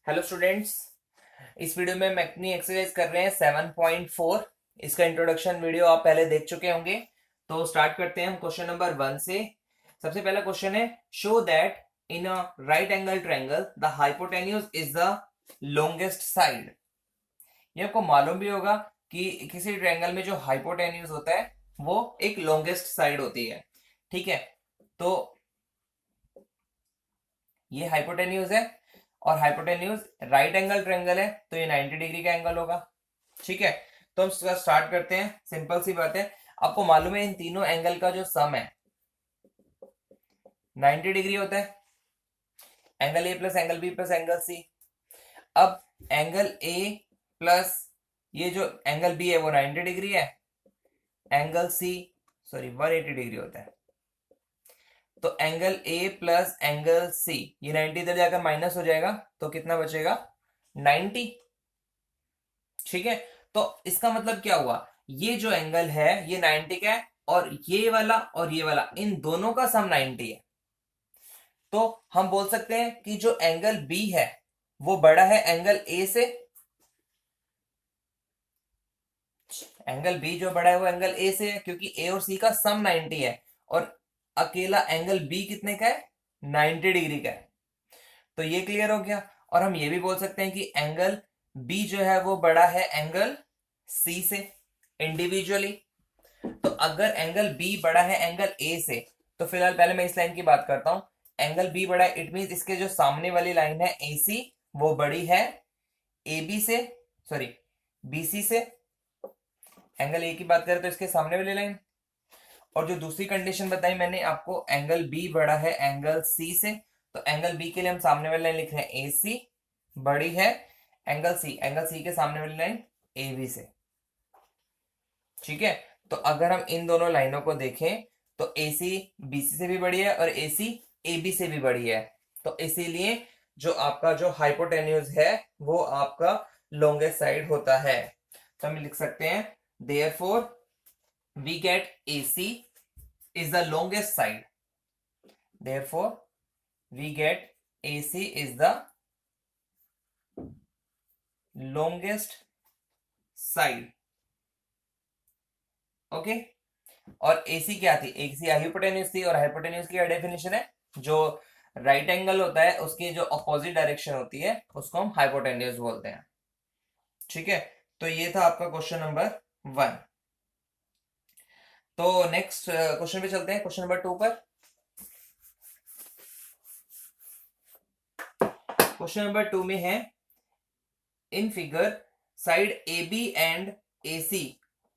Hello students. इस video में हम अपनी एक्सरसाइज कर रहे हैं 7.4। इसका इंट्रोडक्शन वीडियो आप पहले देख चुके होंगे। तो स्टार्ट करते हैं हम क्वेश्चन नंबर 1 से। सबसे पहला क्वेश्चन है, show that in a right angle triangle the hypotenuse is the longest side. ये आपको मालूम भी होगा कि किसी ट्रायंगल में जो हाइपोटेन्यूज होता है वो एक लॉन्गेस्ट साइड होती है। ठीक है, तो ये हाइपोटेन्यूज है और हाइपोटेन्यूज राइट एंगल ट्रायंगल है, तो ये 90 डिग्री का एंगल होगा। ठीक है, तो हम स्टार्ट करते हैं। सिंपल सी बात है, आपको मालूम है इन तीनों एंगल का जो सम है 90 डिग्री होता है। Angle A plus angle B plus angle C. अब एंगल ए प्लस ये जो एंगल बी है वो 90 डिग्री है। एंगल सी 180 डिग्री होता है। तो angle A plus angle C, ये 90 इधर जाकर माइनस हो जाएगा, तो कितना बचेगा 90। ठीक है, तो इसका मतलब क्या हुआ, ये जो एंगल है ये 90 का है और ये वाला इन दोनों का सम 90 है। तो हम बोल सकते हैं कि जो एंगल बी है वो बड़ा है एंगल ए से। एंगल बी जो बड़ा है वो एंगल ए से है, क्योंकि ए और सी का सम 90 है और अकेला एंगल बी कितने का है 90 डिग्री का है। तो ये क्लियर हो गया। और हम ये भी बोल सकते हैं कि एंगल बी जो है वो बड़ा है एंगल सी से इंडिविजुअली। तो अगर एंगल बी बड़ा है एंगल ए से, तो फिलहाल पहले मैं इस लाइन की बात करता हूं। एंगल बी बड़ा है, इट मीन इसके जो सामने वाली लाइन है ए सी वो बड़ी है ए बी से, सॉरी बी सी से। एंगल ए की बात करें तो इसके सामने वाली लाइन। और जो दूसरी कंडीशन बताई मैंने आपको, एंगल बी बड़ा है एंगल सी से, तो एंगल बी के लिए हम सामने वाली लाइन लिख रहे हैं ए सी बड़ी है एंगल सी के सामने वाली लाइन ए बी से। ठीक है, तो अगर हम इन दोनों लाइनों को देखें तो ए सी बी सी से भी बड़ी है और ए सी ए बी से भी बड़ी है। तो इसीलिए जो आपका जो हाइपोटेन्यूज है वो आपका लॉन्गेस्ट साइड होता है। तो हम लिख सकते हैं, therefore we get AC is the longest side. Therefore, we get AC is the longest side. Okay, और AC क्या थी, AC हाइपोटेन्यूज थी और हाइपोटेन्यूज की क्या डेफिनेशन है, जो राइट एंगल होता है उसकी जो अपोजिट डायरेक्शन होती है उसको हम हाइपोटेन्यूज बोलते हैं। ठीक है, तो ये था आपका क्वेश्चन नंबर 1। तो नेक्स्ट क्वेश्चन पे चलते हैं, क्वेश्चन नंबर 2 पर। क्वेश्चन नंबर 2 में है, in figure side AB and AC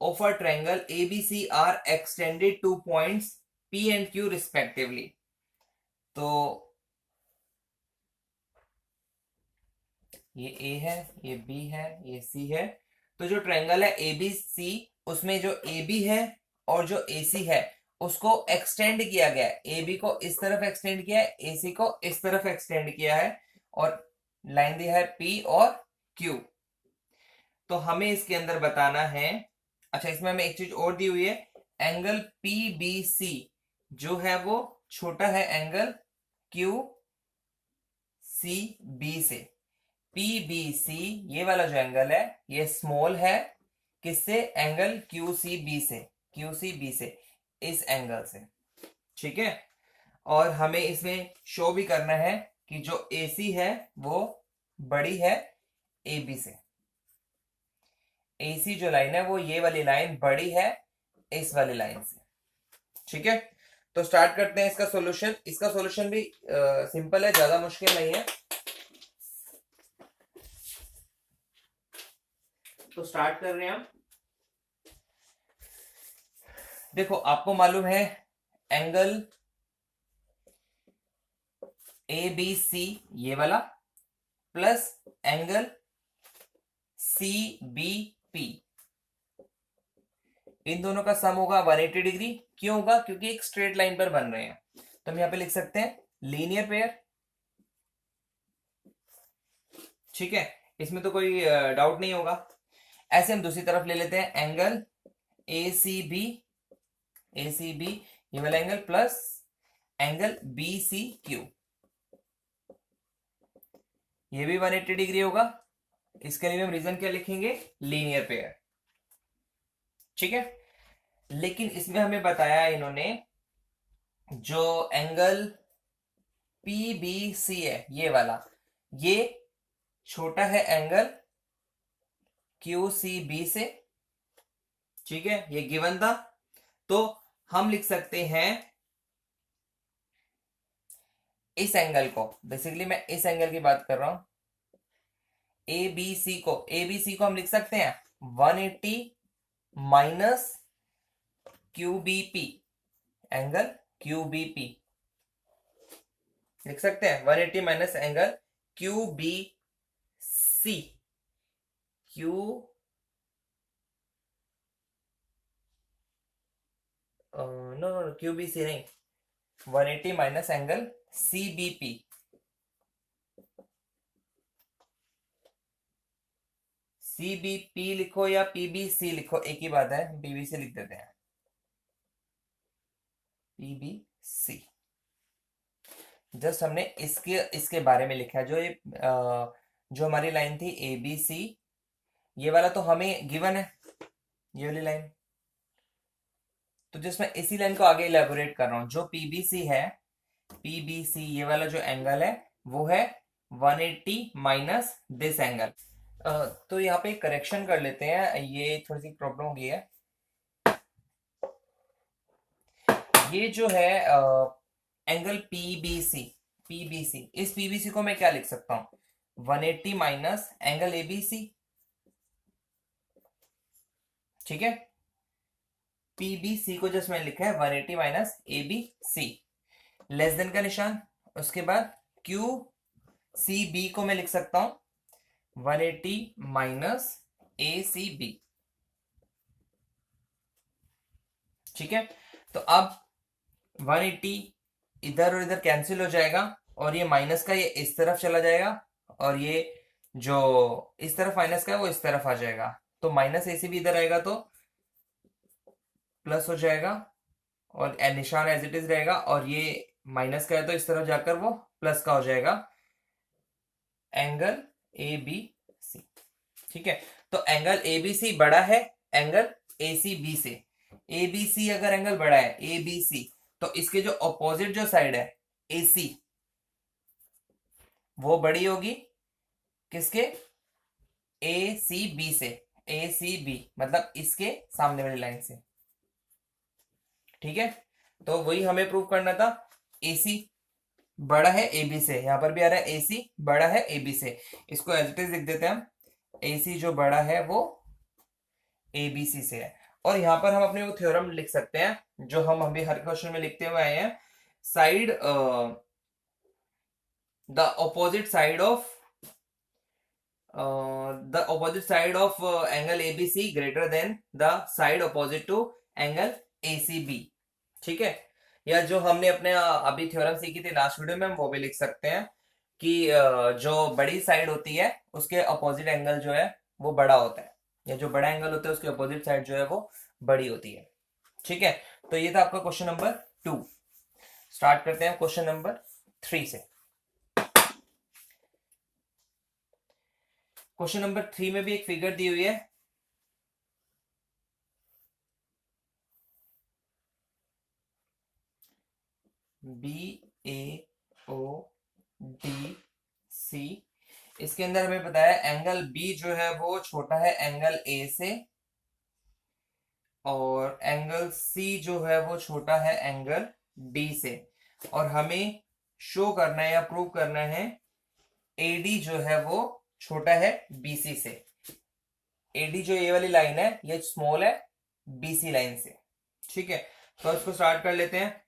of a triangle ABC are extended to points P and Q respectively। तो ये A है, ये B है, ये C है। तो जो ट्रायंगल है ABC, उसमें जो AB है और जो AC है उसको एक्सटेंड किया गया है। AB को इस तरफ एक्सटेंड किया है, AC को इस तरफ एक्सटेंड किया है और लाइन दिया है P और Q। तो हमें इसके अंदर बताना है, अच्छा इसमें हमें एक चीज और दी हुई है, एंगल PBC जो है वो छोटा है एंगल QCB से। PBC ये वाला जो एंगल है ये स्मॉल है किससे, एंगल QCB से इस एंगल से। ठीक है, और हमें इसमें शो भी करना है कि जो AC है वो बड़ी है AB से। AC जो लाइन है वो ये वाली लाइन बड़ी है इस वाली लाइन से। ठीक है, तो स्टार्ट करते हैं इसका सॉल्यूशन। इसका सॉल्यूशन भी सिंपल है, ज्यादा मुश्किल नहीं है। तो स्टार्ट कर रहे हैं हम। देखो आपको मालूम है एंगल ABC ये वाला प्लस एंगल CBP, इन दोनों का सम होगा 180 डिग्री। क्यों होगा, क्योंकि एक स्ट्रेट लाइन पर बन रहे हैं। तो हम यहां पे लिख सकते हैं लीनियर पेयर। ठीक है, इसमें तो कोई डाउट नहीं होगा। ऐसे हम दूसरी तरफ ले लेते हैं एंगल ACB ये वाला एंगल प्लस एंगल BCQ ये भी 180 डिग्री होगा। इसके लिए हम रीजन क्या लिखेंगे, लीनियर पेयर। ठीक है, लेकिन इसमें हमें बताया इन्होंने जो एंगल पीबीसी है ये वाला, ये छोटा है एंगल क्यूसीबी से। ठीक है, ये गिवन था, तो हम लिख सकते हैं इस एंगल को, बेसिकली मैं इस एंगल की बात कर रहा हूं, एबीसी को हम लिख सकते हैं 180 माइनस क्यूबीपी, एंगल क्यूबीपी लिख सकते हैं 180 minus angle QBC, Q no no QBC नहीं, 180 माइनस एंगल सीबीपी। सीबीपी लिखो या पीबीसी लिखो, एक ही बात है, हम पीबीसी लिख देते हैं, पीबीसी। जस्ट हमने इसके इसके बारे में लिखा है, जो ये जो हमारी लाइन थी ए बी सी, ये वाला तो हमें गिवन है, ये वाली लाइन। तो जस्ट मैं इसी लाइन को आगे इलेबोरेट कर रहा हूं। जो पीबीसी है, पीबीसी ये वाला जो एंगल है वो है 180 माइनस दिस एंगल। तो यहाँ पे करेक्शन कर लेते हैं, ये थोड़ी सी प्रॉब्लम हो गई है। ये जो है एंगल पीबीसी, पीबीसी, इस पीबीसी को मैं क्या लिख सकता हूं, 180 माइनस एंगल एबीसी। ठीक है, पीबीसी को जस्ट मैंने लिखा है 180 माइनस एबीसी, लेस देन का निशान। उसके बाद क्यू सी बी को मैं लिख सकता हूं 180 माइनस ए सी बी। ठीक है, तो अब 180 इधर और इधर कैंसिल हो जाएगा, और ये माइनस का ये इस तरफ चला जाएगा, और ये जो इस तरफ माइनस का है वो इस तरफ आ जाएगा, तो माइनस ए सी बी इधर आएगा तो प्लस हो जाएगा, और निशान एज इट इज रहेगा, और ये माइनस का है तो इस तरफ जाकर वो प्लस का हो जाएगा, एंगल ए बी सी। ठीक है, तो एंगल ए बी सी बड़ा है एंगल ए सी बी से। ए बी सी अगर एंगल बड़ा है ए बी सी, तो इसके जो अपोजिट जो साइड है ए सी, वो बड़ी होगी किसके, ए सी बी से। ए सी बी मतलब इसके सामने वाली लाइन से। ठीक है, तो वही हमें प्रूव करना था, ए सी बड़ा है ए बी से, यहां पर भी आ रहा है ए सी बड़ा है ए बी से, इसको एज इट इज लिख देते हैं हम, ए सी जो बड़ा है वो ए बी सी से है। और यहां पर हम अपने वो थ्योरम लिख सकते हैं जो हम अभी हर क्वेश्चन में लिखते हुए आए हैं, side the opposite side of angle ABC greater than the side opposite to angle ACB। ठीक है, या जो हमने अपने अभी थ्योरम सीखी थी लास्ट वीडियो में, हम वो भी लिख सकते हैं कि जो बड़ी साइड होती है उसके अपोजिट एंगल जो है वो बड़ा होता है, या जो बड़ा एंगल होता है उसके अपोजिट साइड जो है वो बड़ी होती है। ठीक है, तो ये था आपका क्वेश्चन नंबर 2। स्टार्ट करते हैं क्वेश्चन नंबर 3 से। क्वेश्चन नंबर 3 में भी एक फिगर दी हुई है, BAODC। इसके अंदर हमें बताया एंगल B जो है वो छोटा है एंगल A से, और एंगल C जो है वो छोटा है एंगल D से, और हमें शो करना है या प्रूव करना है AD जो है वो छोटा है BC से। AD जो ये वाली लाइन है ये स्मॉल है BC लाइन से। ठीक है, तो इसको स्टार्ट कर लेते हैं।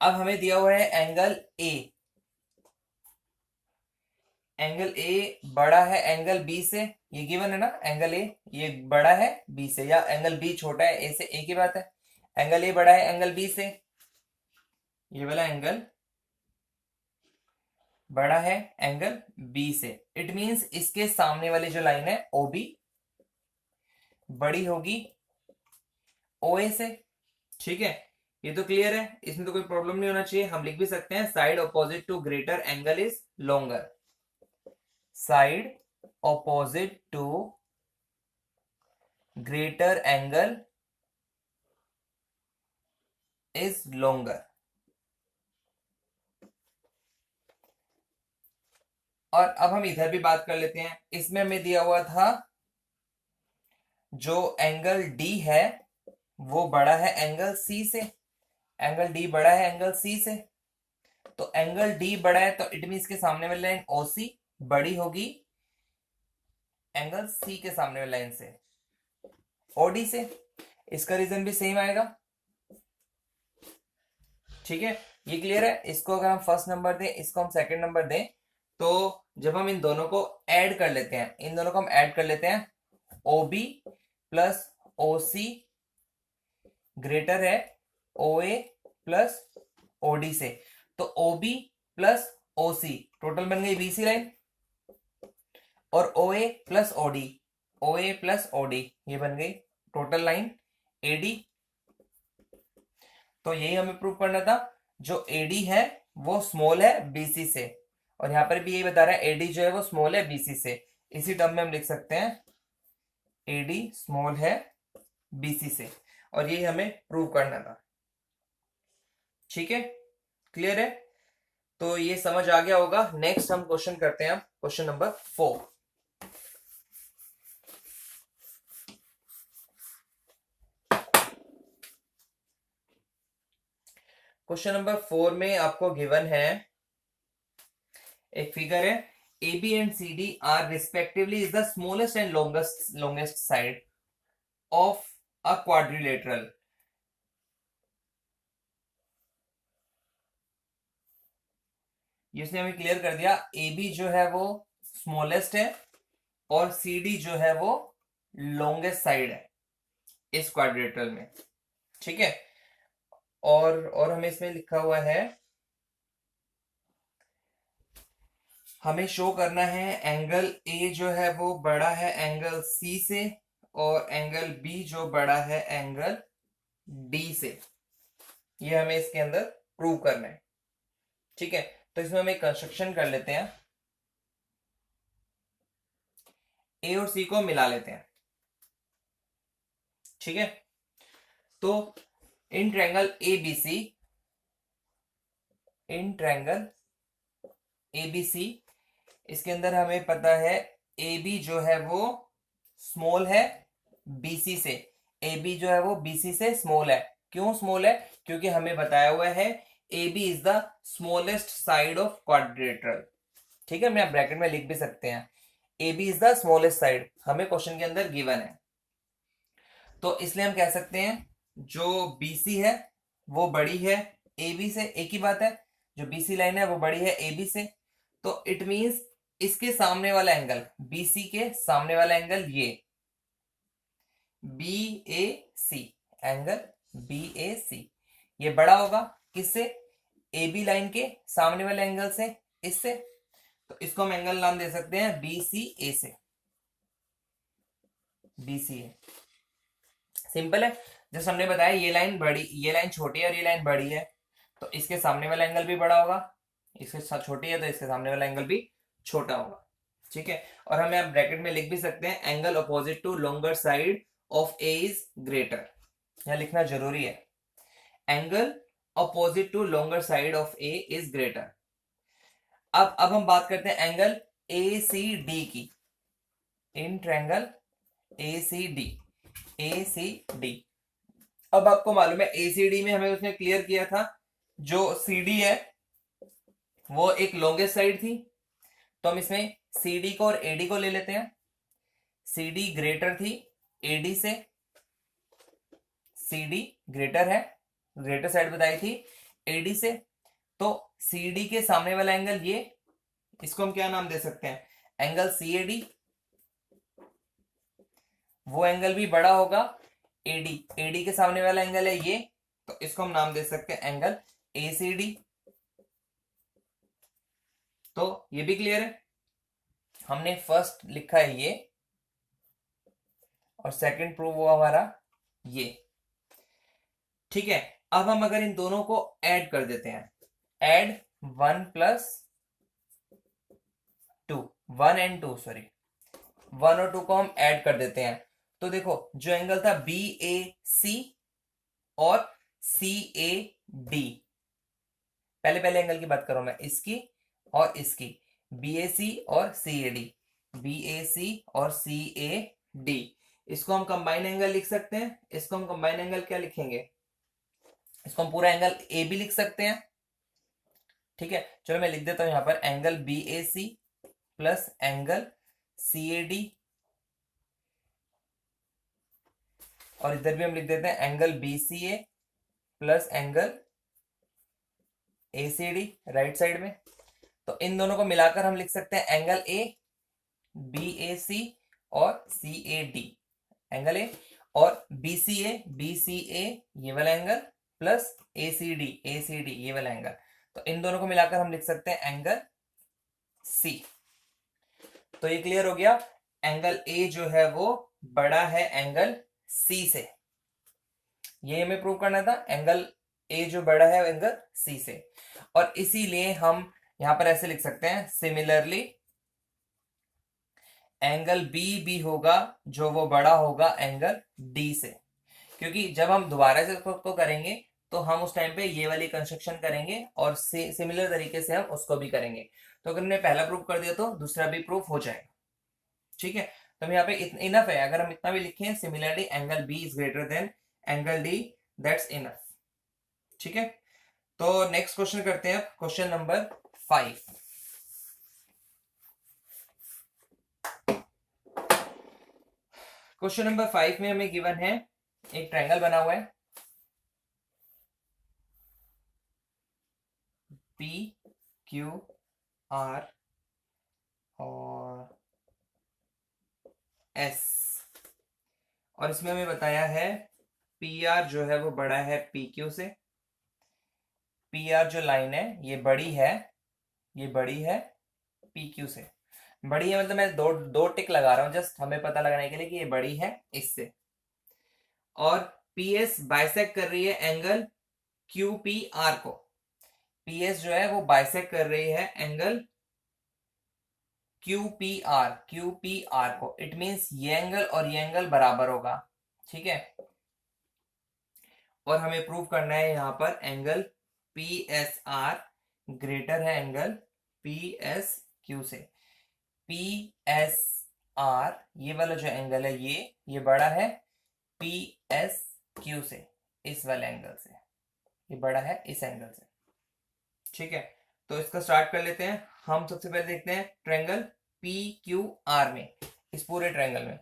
अब हमें दिया हुआ है एंगल A, एंगल A बड़ा है एंगल B से, ये गिवन है ना, एंगल A ये बड़ा है B से, या एंगल B छोटा है A से, एक ही बात है। एंगल A बड़ा है एंगल B से, ये वाला एंगल बड़ा है एंगल B से, इट मींस इसके सामने वाली जो लाइन है OB बड़ी होगी OA से। ठीक है, ये तो क्लियर है, इसमें तो कोई प्रॉब्लम नहीं होना चाहिए। हम लिख भी सकते हैं side opposite to greater angle is longer. Side opposite to greater angle is longer. और अब हम इधर भी बात कर लेते हैं। इसमें हमें दिया हुआ था जो एंगल डी है वो बड़ा है एंगल सी से, एंगल डी बड़ा है एंगल सी से। तो एंगल डी बड़ा है तो इट मीन के सामने वाली लाइन ओसी बड़ी होगी एंगल सी के सामने वाली लाइन से, ओडी से। इसका रीजन भी सेम आएगा। ठीक है, ये क्लियर है। इसको अगर हम फर्स्ट नंबर दें, इसको हम सेकंड नंबर दें, तो जब हम इन दोनों को ऐड कर लेते हैं, इन दोनों को हम ऐड कर लेते हैं, OB प्लस OC ग्रेटर है OA प्लस OD से। तो OB प्लस OC टोटल बन गई BC लाइन, और OA plus OD, OA plus OD ये बन गई टोटल लाइन AD। तो यही हमें प्रूव करना था। जो AD है वो स्मॉल है BC से, और यहां पर भी यही बता रहा है AD जो है वो स्मॉल है BC से। इसी टर्म में हम लिख सकते हैं AD स्मॉल है BC से, और यही हमें प्रूव करना था। ठीक है, क्लियर है। तो ये समझ आ गया होगा। नेक्स्ट हम क्वेश्चन करते हैं, क्वेश्चन नंबर 4। क्वेश्चन नंबर 4 में आपको गिवन है एक फिगर है, AB and CD are respectively is the smallest and longest side of a quadrilateral. इसने हमें क्लियर कर दिया AB जो है वो स्मॉलेस्ट है और CD जो है वो लॉन्गेस्ट साइड है इस क्वाड्रिलेटरल में। ठीक है, और हमें इसमें लिखा हुआ है हमें शो करना है एंगल A जो है वो बड़ा है एंगल C से, और एंगल B जो बड़ा है एंगल D से। ये हमें इसके अंदर प्रूव करना है। ठीक है, तो इसमें हम एक कंस्ट्रक्शन कर लेते हैं, A और C को मिला लेते हैं। ठीक है, तो in triangle ABC, in triangle ABC इसके अंदर हमें पता है AB जो है वो स्मॉल है BC से, AB जो है वो BC से स्मॉल है। क्यों स्मॉल है? क्योंकि हमें बताया हुआ है AB is the smallest side of quadrilateral. ठीक है, मैं आप ब्रैकेट में लिख भी सकते हैं AB is the smallest side, हमें क्वेश्चन के अंदर गिवन है। तो इसलिए हम कह सकते हैं जो BC है वो बड़ी है AB से, एक ही बात है, जो BC लाइन है वो बड़ी है AB से। तो इट मींस इसके सामने वाला एंगल, BC के सामने वाला एंगल ये BAC, एंगल BAC ये बड़ा होगा किससे? AB लाइन के सामने वाले एंगल से, इससे। तो इसको हम एंगल नाम दे सकते हैं BCA से, BCA। सिंपल है, जैसे हमने बताया ये लाइन बड़ी, ये लाइन छोटी है और ये लाइन बड़ी है, तो इसके सामने वाला एंगल भी बड़ा होगा, इसके साथ छोटी है तो इसके सामने वाला एंगल भी छोटा होगा। ठीक है, और हमें आप ब्रैकेट में लिख भी सकते हैं angle opposite to longer side of A is greater. यहां लिखना जरूरी है, angle opposite to longer side of A is greater. अब हम बात करते हैं एंगल ACD की, इन ट्रायंगल ACD। अब आपको मालूम है ACD में हमें उसने क्लियर किया था जो CD है वो एक लॉन्गेस्ट साइड थी, तो हम इसमें CD को और AD को ले लेते हैं। CD ग्रेटर थी AD से, CD ग्रेटर है, ग्रेटर साइड बताई थी AD से। तो CD के सामने वाला एंगल ये, इसको हम क्या नाम दे सकते हैं? Angle CAD। वो एंगल भी बड़ा होगा AD के सामने वाला एंगल है ये, तो इसको हम नाम दे सकते हैं एंगल ACD। तो ये भी क्लियर है, हमने फर्स्ट लिखा है ये और सेकंड प्रूव हुआ हमारा ये। ठीक है, अब हम अगर इन दोनों को ऐड कर देते हैं, add 1 + 2, one and two, sorry, one और टू को हम ऐड कर देते हैं। तो देखो जो एंगल था बी ए सी और सी ए डी, पहले पहले एंगल की बात करूं मैं, इसकी और इसकी, बी ए सी और सी ए डी, बी ए सी और सी ए डी, इसको हम कंबाइन एंगल लिख सकते हैं। इसको हम कंबाइन एंगल क्या लिखेंगे, इसको हम पूरा एंगल ए बी लिख सकते हैं। ठीक है, चलो मैं लिख देता हूं यहां पर angle B A C plus angle C A D, और इधर भी हम लिख देते हैं angle B C A plus angle A C D right side में। तो इन दोनों को मिलाकर हम लिख सकते हैं एंगल ए बी ए सी और सी ए डी, एंगल ए, और बी सी ए ये वाला एंगल प्लस ए सी डी ये वाला एंगल। तो इन दोनों को मिलाकर हम लिख सकते हैं एंगल सी। तो ये क्लियर हो गया, एंगल ए जो है वो बड़ा है एंगल सी से, ये हमें प्रूव करना था, एंगल ए जो बड़ा है एंगल सी से। और इसीलिए हम यहां पर ऐसे लिख सकते हैं, सिमिलरली एंगल बी भी होगा जो वो बड़ा होगा एंगल डी से, क्योंकि जब हम दोबारा से इसको करेंगे तो हम उस टाइम पे ये वाली कंस्ट्रक्शन करेंगे और सिमिलर तरीके से हम उसको भी करेंगे। तो अगर हमने पहला प्रूफ कर दिया तो दूसरा भी प्रूफ हो जाएगा। ठीक है, तो हम यहाँ पे इनफ है, अगर हम इतना भी लिखें, similarly angle B is greater than angle D, that's enough. ठीक है, तो नेक्स्ट क्वेश्चन करते हैं, क्वेश्चन नंबर 5। क्वेश्चन नंबर 5 में हमें गिवन है, एक ट्रायंगल बना हुआ है पी क्यू आर और एस, और इसमें हमें बताया है पी आर जो है वो बड़ा है पी क्यू से, पी आर जो लाइन है ये बड़ी है, ये बड़ी है पी क्यू से, बड़ी है मतलब मैं दो दो टिक लगा रहा हूं जस्ट हमें पता लगाने के लिए कि ये बड़ी है इससे, और पी एस बाइसेक्ट कर रही है एंगल क्यू पी आर को, पी एस जो है वो बाइसेक्ट कर रही है एंगल क्यू पी आर को, इट मींस ये एंगल और ये एंगल बराबर होगा। ठीक है, और हमें प्रूव करना है यहां पर angle P S R greater है एंगल पी एस क्यू से, पी एस आर ये वाला जो एंगल है ये बड़ा है पी एस क्यू से, इस वाले एंगल से, ये बड़ा है इस एंगल से। ठीक है, तो इसका स्टार्ट कर लेते हैं। हम सबसे पहले देखते हैं ट्रायंगल पी क्यू आर में, इस पूरे ट्रायंगल में,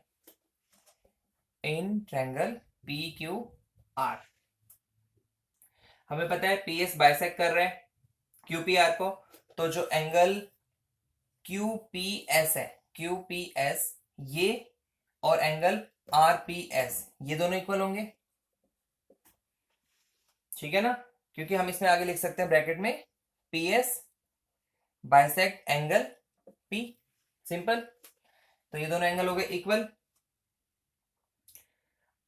in triangle P Q R हमें पता है पी एस बाइसेक्ट कर रहे हैं क्यू पी आर को, तो जो एंगल क्यू पी एस है, क्यू पी एस ये, और एंगल आर पी एस ये दोनों इक्वल होंगे। ठीक है ना, क्योंकि हम इसमें आगे लिख सकते हैं ब्रैकेट में P S bisect angle P, simple. तो ये दोनों एंगल हो गए इक्वल,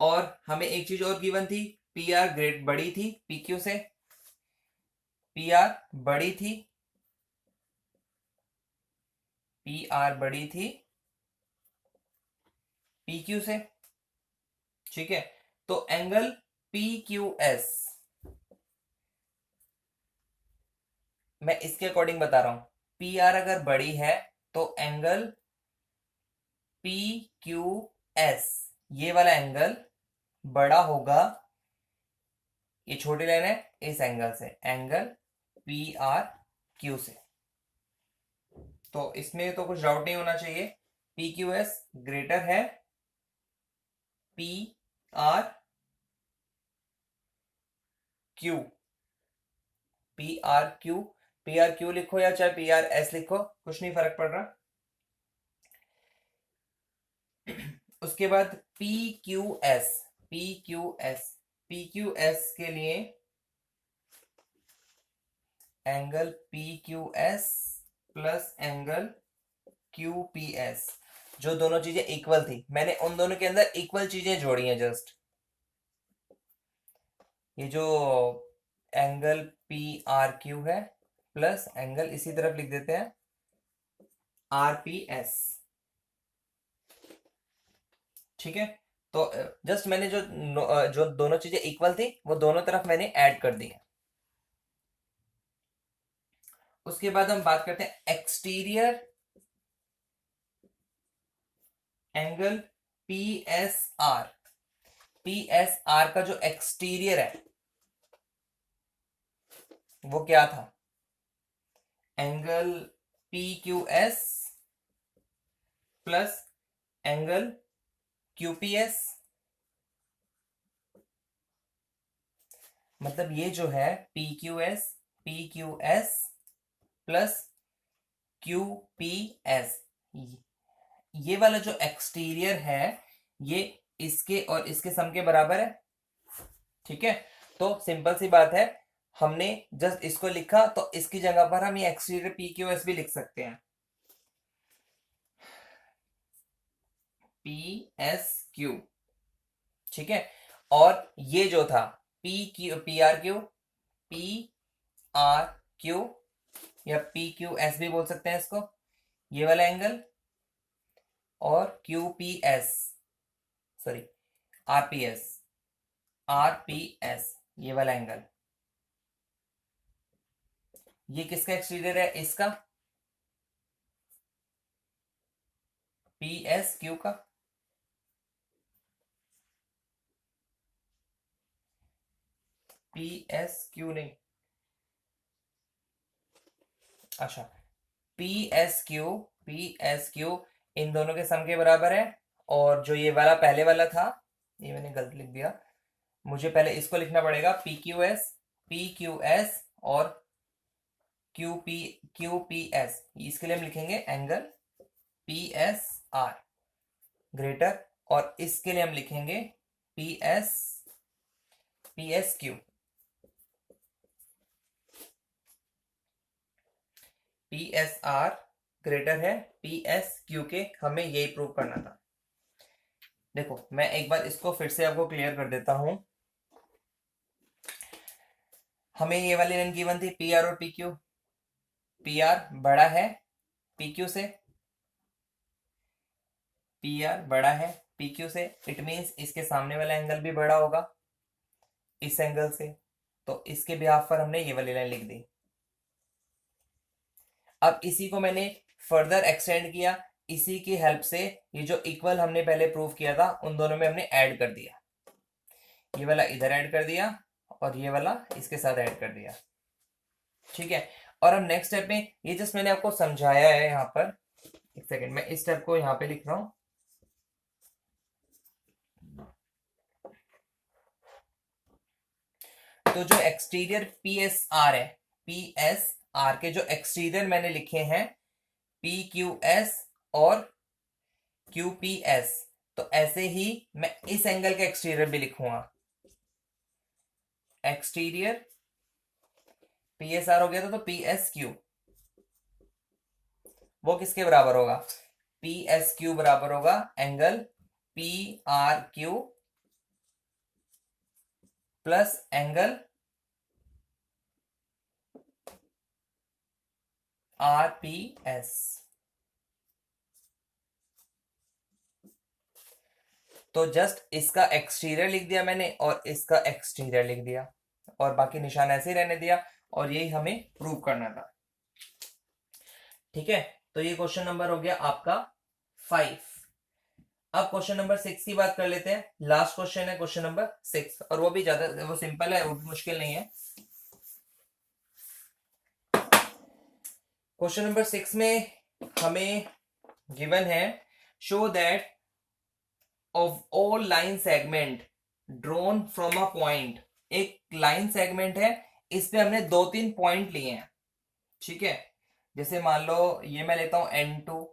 और हमें एक चीज और गिवन थी, पी आर ग्रेट बड़ी थी पी क्यू से, पी आर बड़ी थी, पी आर बड़ी थी पी क्यू से। ठीक है, तो एंगल पी क्यू एस मैं इसके अकॉर्डिंग बता रहा हूं, पी आर अगर बड़ी है तो एंगल पी क्यू एस ये वाला एंगल बड़ा होगा, ये छोटी लाइन है इस एंगल से, एंगल पी आर क्यू से। तो इसमें तो कुछ डाउट नहीं होना चाहिए, पी क्यू एस ग्रेटर है P R Q, P R Q लिखो या चाहे पी आर एस लिखो, कुछ नहीं फर्क पड़ रहा। उसके बाद P Q S, P Q S के लिए angle P Q S plus angle Q P S, जो दोनों चीजें इक्वल थी, मैंने उन दोनों के अंदर इक्वल चीजें जोड़ी हैं जस्ट। ये जो एंगल पी आर क्यू है प्लस एंगल इसी तरफ लिख देते हैं RPS। ठीक है, तो जस्ट मैंने जो दोनों चीजें इक्वल थी वो दोनों तरफ मैंने ऐड कर दी है। उसके बाद हम बात करते हैं एक्सटीरियर एंगल PSR। PSR का जो एक्सटीरियर है वो क्या था? Angle PQS plus angle QPS। मतलब ये जो है PQS प्लस QPS, ये वाला जो एक्सटीरियर है ये इसके और इसके सम के बराबर है। ठीक है, तो सिंपल सी बात है, हमने जस्ट इसको लिखा तो इसकी जगह पर हम ये एक्सटीरियर PQS भी लिख सकते हैं, PSQ। ठीक है, और ये जो था PRQ या PQS भी बोल सकते हैं इसको, ये वाला एंगल, और QPS, सॉरी RPS ये वाला एंगल, ये किसका एक्सटीरियर है? इसका, PSQ का। PSQ नहीं, अच्छा, PSQ इन दोनों के सम के बराबर है। और जो ये वाला पहले वाला था, ये मैंने गलत लिख दिया, मुझे पहले इसको लिखना पड़ेगा, PQS और QPS, इसके लिए हम लिखेंगे एंगल PSR ग्रेटर, और इसके लिए हम लिखेंगे PSQ। PSR ग्रेटर है PSQ के, हमें यही प्रूव करना था। देखो मैं एक बार इसको फिर से आपको क्लियर कर देता हूं। हमें ये वाली लाइन गिवन थी PR और PQ, PR बड़ा है PQ से, PR बड़ा है PQ से, इट मीन्स इसके सामने वाला एंगल भी बड़ा होगा इस एंगल से, तो इसके बिहाफ पर हमने ये वाली लाइन लिख दी। अब इसी को मैंने फर्दर एक्सटेंड किया, इसी की हेल्प से ये जो इक्वल हमने पहले प्रूव किया था उन दोनों में हमने ऐड कर दिया, ये वाला इधर ऐड कर दिया और ये वाला इसके साथ ऐड कर दिया। ठीक है, और अब नेक्स्ट स्टेप में, ये जस्ट मैंने आपको समझाया है यहाँ पर, एक सेकेंड मैं इस स्टेप को यहाँ पे लिख रहा हूं। तो जो एक्सटीरियर PSR है, PSR के जो एक्सटीरियर मैंने लिखे हैं PQS और QPS, तो ऐसे ही मैं इस एंगल का एक्सटीरियर भी लिखूंगा। एक्सटीरियर PSR हो गया था, तो PSQ वो किसके बराबर होगा? PSQ बराबर होगा angle PRQ plus angle RPS। तो जस्ट इसका एक्सटीरियर लिख दिया मैंने और इसका एक्सटीरियर लिख दिया, और बाकी निशान ऐसे ही रहने दिया, और यही हमें प्रूव करना था। ठीक है, तो ये क्वेश्चन नंबर हो गया आपका 5। अब क्वेश्चन नंबर 6 की बात कर लेते हैं। लास्ट क्वेश्चन है क्वेश्चन नंबर 6, और वो भी ज्यादा वो सिंपल है, वो भी मुश्किल नहीं है। क्वेश्चन नंबर 6 में हमें गिवन है, show that of all line segment drawn from a point. एक लाइन सेगमेंट है, इस पे हमने 2-3 पॉइंट लिए हैं। ठीक है, जैसे मान लो ये मैं लेता हूं N2,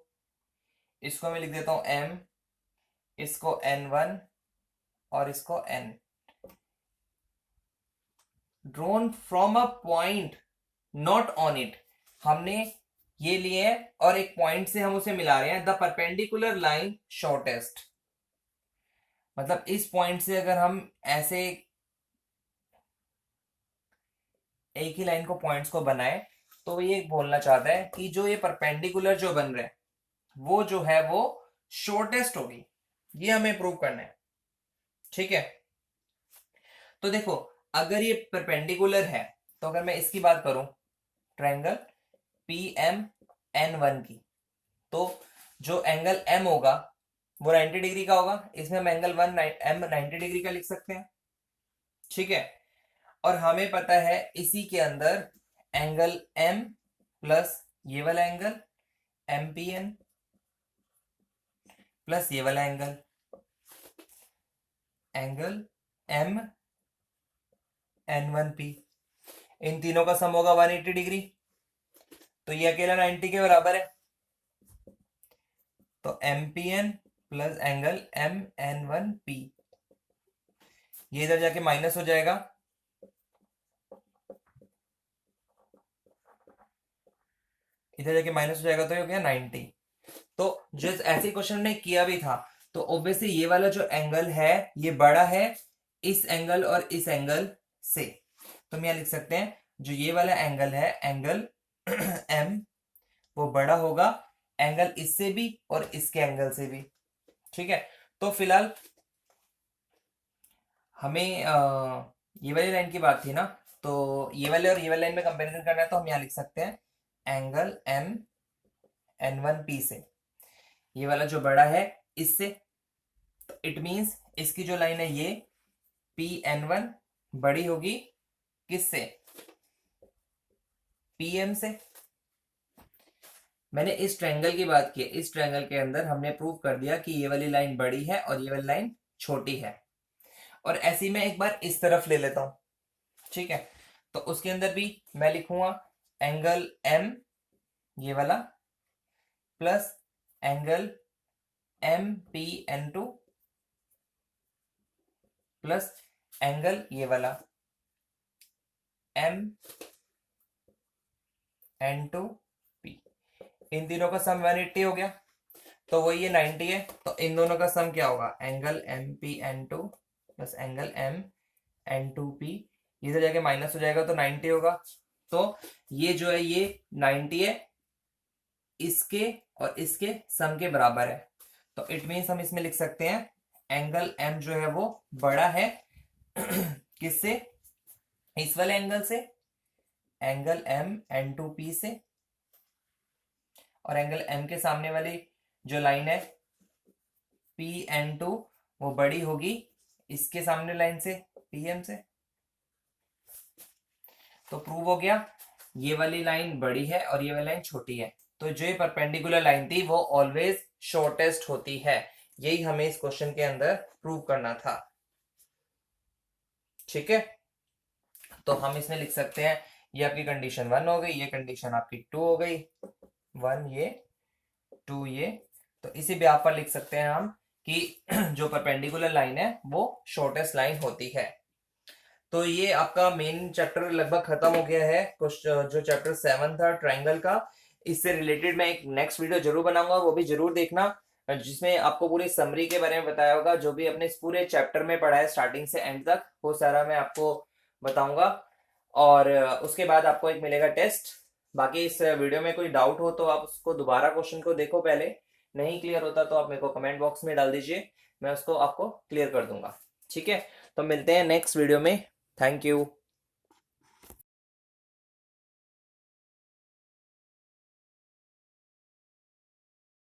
इसको मैं लिख देता हूं M, इसको N1 और इसको N। Drawn from a point not on it, हमने ये लिए हैं और एक पॉइंट से हम उसे मिला रहे हैं। द परपेंडिकुलर लाइन शॉर्टेस्ट, मतलब इस पॉइंट से अगर हम ऐसे एक ही लाइन को पॉइंट्स को बनाए, तो ये बोलना चाहता है कि जो ये परपेंडिकुलर जो बन रहे हैं वो जो है वो शॉर्टेस्ट होगी, ये हमें प्रूव करना है। ठीक है, तो देखो अगर ये परपेंडिकुलर है, तो अगर मैं इसकी बात करूं, triangle P M N one की, तो जो एंगल एम होगा वो 90 डिग्री का होगा, इसमें हम एंगल वन एम 90 डिग्री का लिख सकते हैं। ठीक है, और हमें पता है इसी के अंदर एंगल एम प्लस ये वाला angle M P N plus ये वाला angle angle M N one P, इन तीनों का सम होगा 180 डिग्री, तो ये अकेला 90 के बराबर है। तो M P N plus angle M N one P, ये इधर जाके माइनस हो जाएगा, इधर जाके माइनस हो जाएगा, तो ये हो गया 90। तो जिस ऐसे क्वेश्चन ने किया भी था, तो ऑब्वियसली ये वाला जो एंगल है ये बड़ा है इस एंगल और इस एंगल से, तो हम यहां लिख सकते हैं जो ये वाला एंगल है एंगल एम, वो बड़ा होगा एंगल इससे भी और इसके एंगल से भी। ठीक है, तो फिलहाल हमें ये वाली लाइन की बात थी ना, तो ये वाले और ये वाली लाइन में कंपैरिजन करना है, तो हम यहाँ लिख सकते हैं angle M N one P से, ये वाला जो बड़ा है इससे, तो इट मींस इसकी जो लाइन है ये पी एन वन बड़ी होगी किससे, पी एम से। मैंने इस ट्रायंगल की बात की है, इस ट्रायंगल के अंदर हमने प्रूव कर दिया कि ये वाली लाइन बड़ी है और ये वाली लाइन छोटी है, और ऐसी मैं एक बार इस तरफ ले लेता हूं। ठीक है, तो उसके अंदर भी मैं लिखूंगा एंगल एम ये वाला plus angle M P N two plus angle ये वाला एम एन टू पी, इन तीनों का सम 180 हो गया, तो वो ये 90 है, तो इन दोनों का सम क्या होगा angle M P N two plus angle M N two P, इधर जाके माइनस हो जाएगा तो 90 होगा, तो ये जो है ये 90 है इसके और इसके सम के बराबर है, तो इट मीन्स हम इसमें लिख सकते हैं एंगल एम जो है वो बड़ा है किससे, इस वाले एंगल से, angle M N two P से, और एंगल एम के सामने वाली जो लाइन है पी एन टू वो बड़ी होगी इसके सामने लाइन से पी एम से। तो प्रूव हो गया ये वाली लाइन बड़ी है और ये वाली लाइन छोटी है, तो जो परपेंडिकुलर लाइन थी वो ऑलवेज शॉर्टेस्ट होती है, यही हमें इस क्वेश्चन के अंदर प्रूव करना था। ठीक है, तो हम इसमें लिख सकते हैं ये आपकी कंडीशन 1 हो गई, ये कंडीशन आपकी 2 हो गई, 1 ये 2 ये, तो इसी ब्याह पर लिख सकते हैं हम कि जो परपेंडिकुलर लाइन है वो शॉर्टेस्ट लाइन होती है। तो ये आपका मेन चैप्टर लगभग खत्म हो गया है, कुछ जो चैप्टर 7 था ट्रायंगल का, इससे रिलेटेड मैं एक नेक्स्ट वीडियो जरूर बनाऊंगा, वो भी जरूर देखना, जिसमें आपको पूरी समरी के बारे में बताया होगा, जो भी अपने इस पूरे चैप्टर में पढ़ा है स्टार्टिंग से एंड तक वो सारा मैं आपको बताऊंगा, और उसके बाद आपको एक मिलेगा टेस्ट। बाकी इस वीडियो में कोई डाउट हो तो आप उसको दोबारा क्वेश्चन को देखो, पहले नहीं क्लियर होता तो आप मेरे को कमेंट बॉक्स में डाल दीजिए, मैं उसको आपको क्लियर कर दूंगा। ठीक है, तो मिलते हैं नेक्स्ट वीडियो में, थैंक यू।